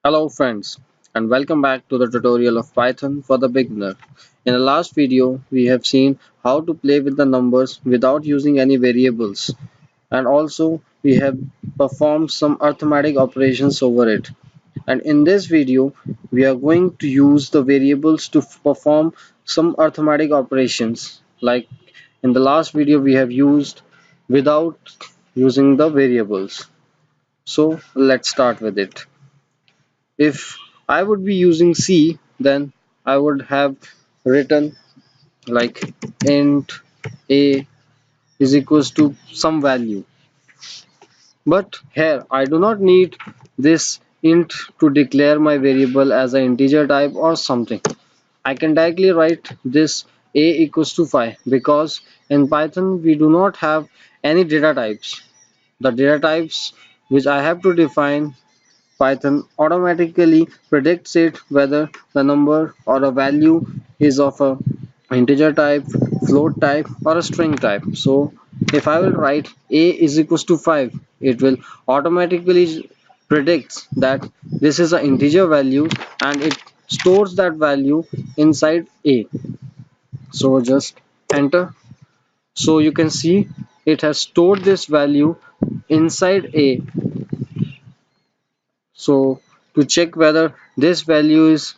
Hello friends, and welcome back to the tutorial of Python for the beginner. In the last video we have seen how to play with the numbers without using any variables, and also we have performed some arithmetic operations over it. And in this video we are going to use the variables to perform some arithmetic operations, like in the last video we have used without using the variables. So let's start with it. If I would be using C, then I would have written like int a is equals to some value. But here I do not need this int to declare my variable as an integer type or something. I can directly write this a equals to 5 because in Python we do not have any data types. The data types which I have to define, Python automatically predicts it whether the number or a value is of a integer type, float type or a string type. So if I will write a is equals to 5, it will automatically predicts that this is an integer value and it stores that value inside a. So just enter. So you can see it has stored this value inside a. So to check whether this value is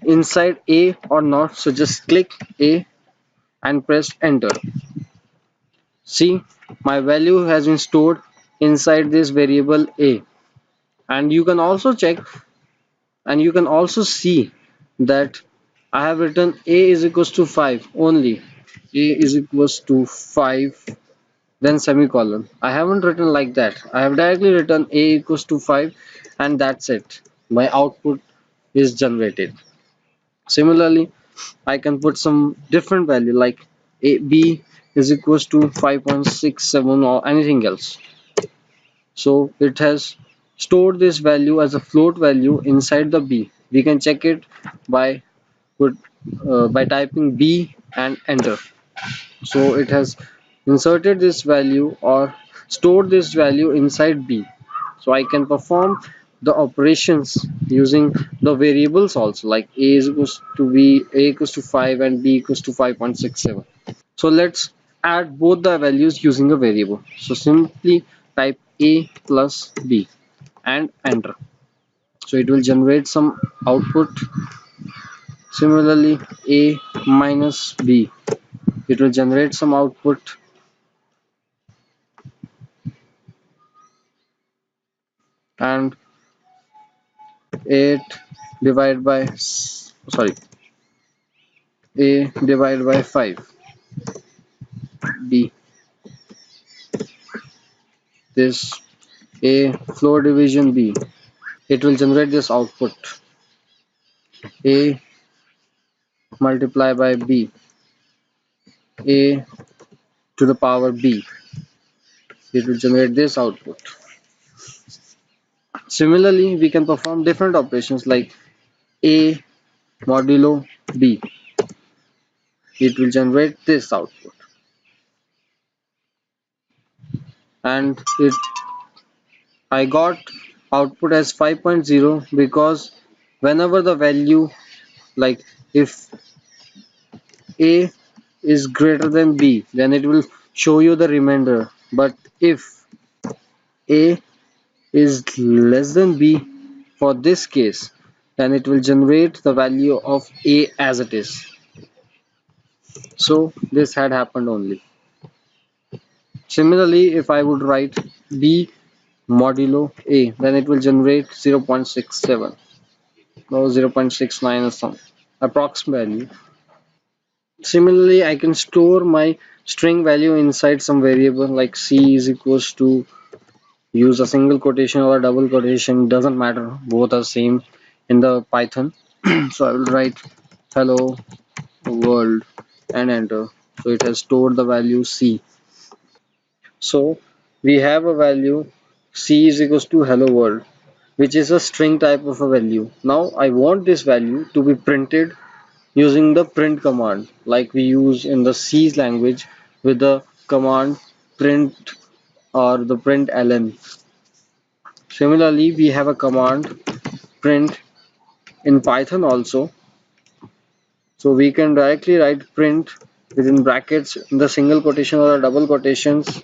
inside A or not, so just click A and press enter. See, my value has been stored inside this variable A. And you can also check, and you can also see that I have written A is equals to 5 only. A is equals to 5, then semicolon. I haven't written like that. I have directly written A equals to 5 and that's it. My output is generated. Similarly, I can put some different value like b is equals to 5.67 or anything else. So it has stored this value as a float value inside the b. We can check it by by typing b and enter. So it has inserted this value or stored this value inside b. So I can perform the operations using the variables also, like a is equals to b, a equals to 5 and b equals to 5.67. So let's add both the values using a variable. So simply type a plus b and enter. So it will generate some output. Similarly, a minus b, it will generate some output. And 8 divided by sorry a divided by 5 b, this a floor division b, it will generate this output a multiply by b, a to the power b, it will generate this output. Similarly, we can perform different operations like a modulo b, it will generate this output. And it I got output as 5.0 because whenever the value, like if a is greater than b, then it will show you the remainder. But if a is less than b for this case, then it will generate the value of a as it is. So this had happened only. Similarly, if I would write b modulo a, then it will generate 0.67 or 0.69 or some approx value. Similarly, I can store my string value inside some variable like c is equals to, use a single quotation or a double quotation, doesn't matter, both are same in the Python. So I will write hello world and enter. So it has stored the value c. So we have a value c is equals to hello world, which is a string type of a value. Now I want this value to be printed using the print command like we use in the C language with the command print or the print ln. Similarly, we have a command print in Python also. So we can directly write print within brackets in the single quotation or a double quotations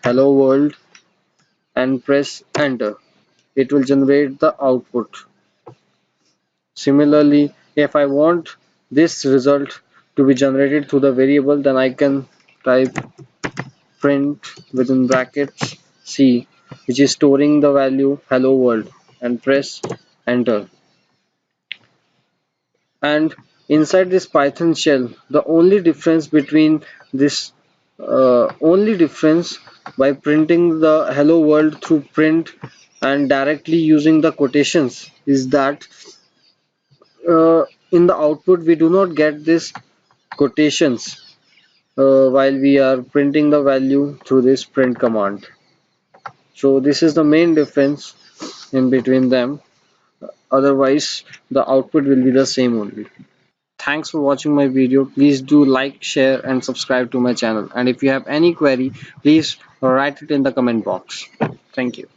hello world and press enter. It will generate the output. Similarly, if I want this result to be generated through the variable, then I can type print within brackets C, which is storing the value hello world, and press enter. And inside this Python shell, the only difference by printing the hello world through print and directly using the quotations is that in the output we do not get this quotations while we are printing the value through this print command. So this is the main difference in between them. Otherwise, the output will be the same only. Thanks for watching my video. Please do like, share and subscribe to my channel. And if you have any query, please write it in the comment box. Thank you.